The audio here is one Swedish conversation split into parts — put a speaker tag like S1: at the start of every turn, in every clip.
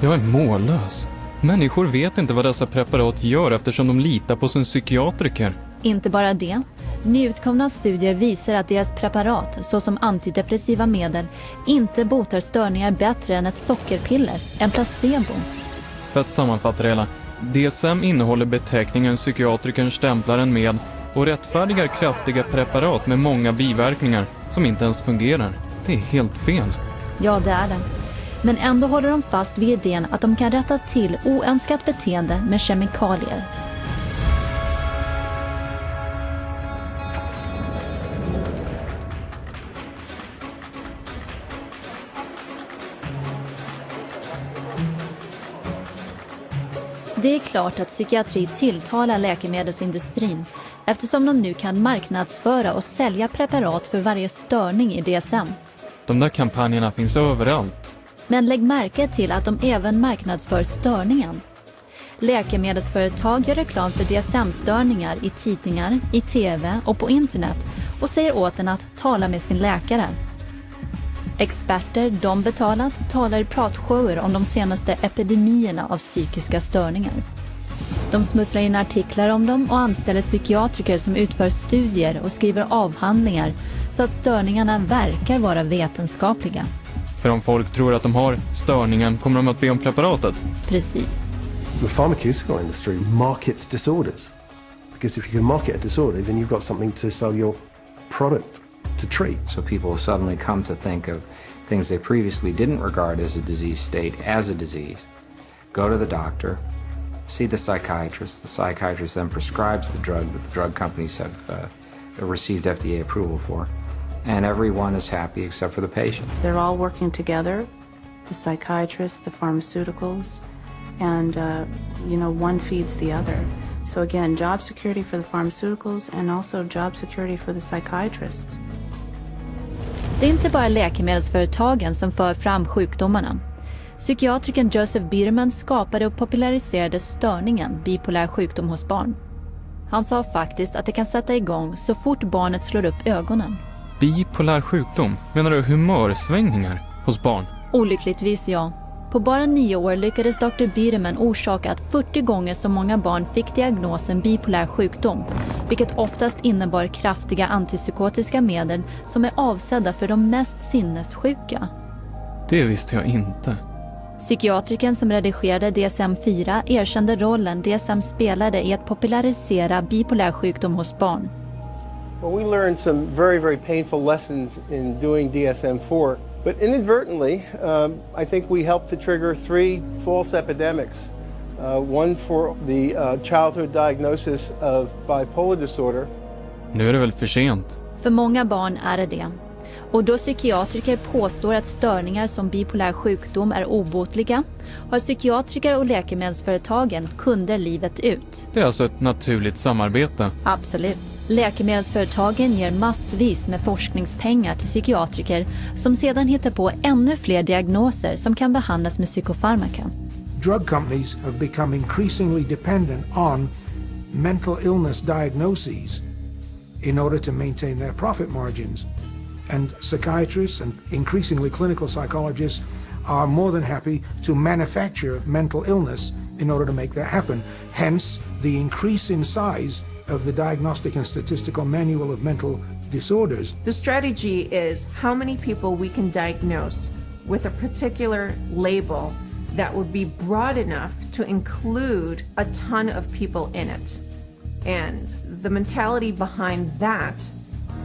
S1: Jag är mållös. Människor vet inte vad dessa preparat gör eftersom de litar på sin psykiatriker.
S2: Inte bara det. Nyutkomna studier visar att deras preparat, såsom antidepressiva medel, inte botar störningar bättre än ett sockerpiller, en placebo.
S1: För att sammanfatta det hela, DSM innehåller beteckningen psykiatrikern stämplar den med och rättfärdigar kraftiga preparat med många biverkningar som inte ens fungerar. Det är helt fel.
S2: Ja, det är det. Men ändå håller de fast vid idén att de kan rätta till oönskat beteende med kemikalier. Det är klart att psykiatri tilltalar läkemedelsindustrin eftersom de nu kan marknadsföra och sälja preparat för varje störning i DSM.
S1: De där kampanjerna finns överallt.
S2: Men lägg märke till att de även marknadsför störningen. Läkemedelsföretag gör reklam för DSM-störningar i tidningar, i tv och på internet och säger åt en att tala med sin läkare. Experter, de betalat, talar i pratshower om de senaste epidemierna av psykiska störningar. De smusslar in artiklar om dem och anställer psykiatriker som utför studier och skriver avhandlingar så att störningarna verkar vara vetenskapliga.
S1: För om folk tror att de har störningen kommer de att be om preparatet.
S2: Precis.
S3: The pharmaceutical industry markets disorders. Because if you can market a disorder, then you've got something to sell your product to treat.
S4: So people suddenly come to think of things they previously didn't regard as a disease state as a disease. Go to the doctor, see the psychiatrist. The psychiatrist then prescribes the drug that the drug companies have received FDA approval for. And everyone is happy except for the patient.
S5: They're all working together, the psychiatrists, the pharmaceuticals, and one feeds the other. So again, job security for the pharmaceuticals and also job security for the psychiatrists.
S2: Det är inte bara läkemedelsföretagen som för fram sjukdomarna. Psykiatrikern Joseph Bierman skapade och populariserade störningen bipolär sjukdom hos barn. Han sa faktiskt att det kan sätta igång så fort barnet slår upp ögonen.
S1: Bipolär sjukdom? Menar du humörsvängningar hos barn?
S2: Olyckligtvis ja. På bara 9 år lyckades Dr. Bierman orsaka att 40 gånger så många barn fick diagnosen bipolär sjukdom, vilket oftast innebar kraftiga antipsykotiska medel som är avsedda för de mest sinnessjuka.
S1: Det visste jag inte.
S2: Psykiatrikern som redigerade DSM-4 erkände rollen DSM spelade i att popularisera bipolär sjukdom hos barn.
S6: Well, we learned some very, very painful lessons in doing DSM-4, but inadvertently, I think we helped to trigger 3 false epidemics. One for the childhood diagnosis of bipolar disorder.
S1: Nu är det väl för sent?
S2: För många barn är det. Och då psykiatriker påstår att störningar som bipolär sjukdom är obotliga, har psykiatriker och läkemedelsföretagen kunder livet ut.
S1: Det är alltså ett naturligt samarbete?
S2: Absolut. Läkemedelsföretagen ger massvis med forskningspengar till psykiatriker som sedan hittar på ännu fler diagnoser som kan behandlas med psykofarmaka.
S7: Drug companies have become increasingly dependent on mental illness diagnoses in order to maintain their profit margins. And psychiatrists and increasingly clinical psychologists are more than happy to manufacture mental illness in order to make that happen. Hence, the increase in size of the Diagnostic and Statistical Manual of Mental Disorders.
S8: The strategy is how many people we can diagnose with a particular label that would be broad enough to include a ton of people in it. And the mentality behind that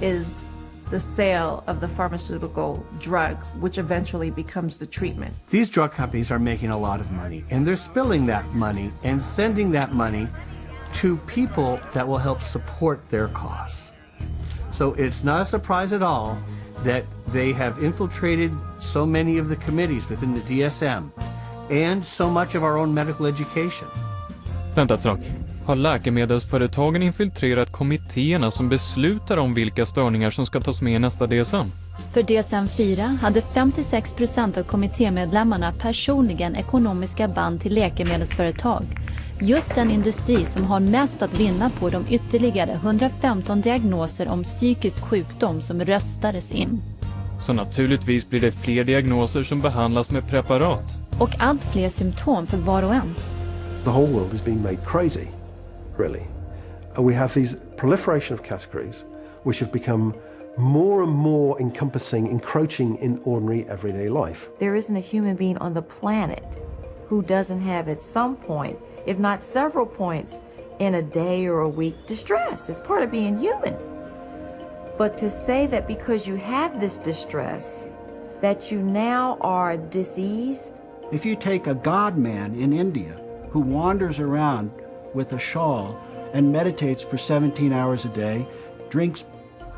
S8: is the sale of the pharmaceutical drug, which eventually becomes the treatment.
S9: These drug companies are making a lot of money, and they're spilling that money and sending that money to people that will help support their cause. So it's not a surprise at all that they have infiltrated so many of the committees within the DSM and so much of our own medical education.
S1: Vänta ett tag. Har läkemedelsföretagen infiltrerat kommittéerna som beslutar om vilka störningar som ska tas med i nästa DSM?
S2: För DSM-4 hade 56% av kommittémedlemmarna personligen ekonomiska band till läkemedelsföretag. Just den industri som har mest att vinna på de ytterligare 115 diagnoser om psykisk sjukdom som röstades in.
S1: Så naturligtvis blir det fler diagnoser som behandlas med preparat.
S2: Och allt fler symptom för var och en.
S3: The whole world is being made crazy, really. We have these proliferation of categories which have become more and more encompassing, encroaching in ordinary everyday life.
S10: There isn't a human being on the planet who doesn't have at some point, if not several points, in a day or a week, distress. It's part of being human. But to say that because you have this distress, that you now are diseased.
S11: If you take a god man in India who wanders around with a shawl and meditates for 17 hours a day, drinks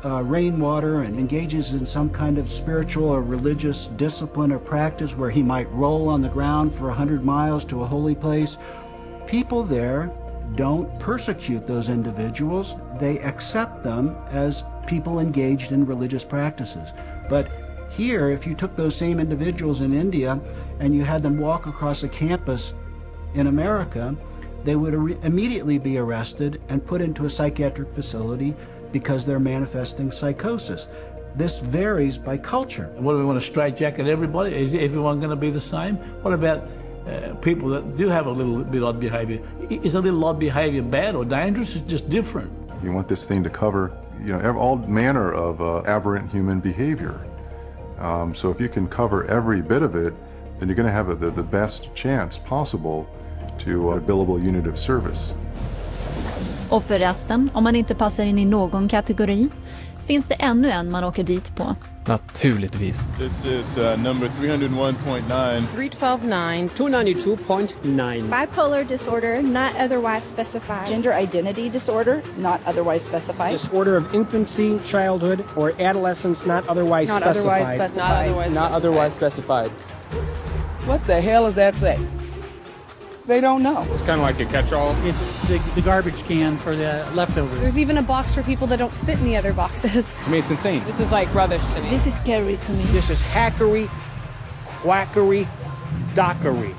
S11: rainwater and engages in some kind of spiritual or religious discipline or practice where he might roll on the ground for 100 miles to a holy place, people there don't persecute those individuals. They accept them as people engaged in religious practices. But here, if you took those same individuals in India and you had them walk across a campus in America, they would immediately be arrested and put into a psychiatric facility because they're manifesting psychosis. This varies by culture.
S12: What do we want to straitjacket everybody? Is everyone going to be the same? What about people that do have a little bit odd behavior? Is a little odd behavior bad or dangerous? It's just different.
S13: You want this thing to cover, all manner of aberrant human behavior. So if you can cover every bit of it, then you're going to have the best chance possible to a billable unit of service.
S2: Och för resten, om man inte passar in i någon kategori, finns det ännu en man åker dit på.
S1: Naturligtvis.
S14: This is number 301.9.
S15: 312.9. 292.9.
S16: Bipolar disorder, not otherwise specified.
S17: Gender identity disorder, not otherwise specified.
S18: Disorder of infancy, childhood, or adolescence, not otherwise specified.
S19: Not otherwise specified. What the hell does that say? They don't know.
S20: It's kind of like a catch-all.
S21: It's the garbage can for the leftovers.
S22: There's even a box for people that don't fit in the other boxes.
S20: To me, it's insane.
S22: This is like rubbish to me.
S17: This is scary to me.
S18: This is hackery, quackery, dockery.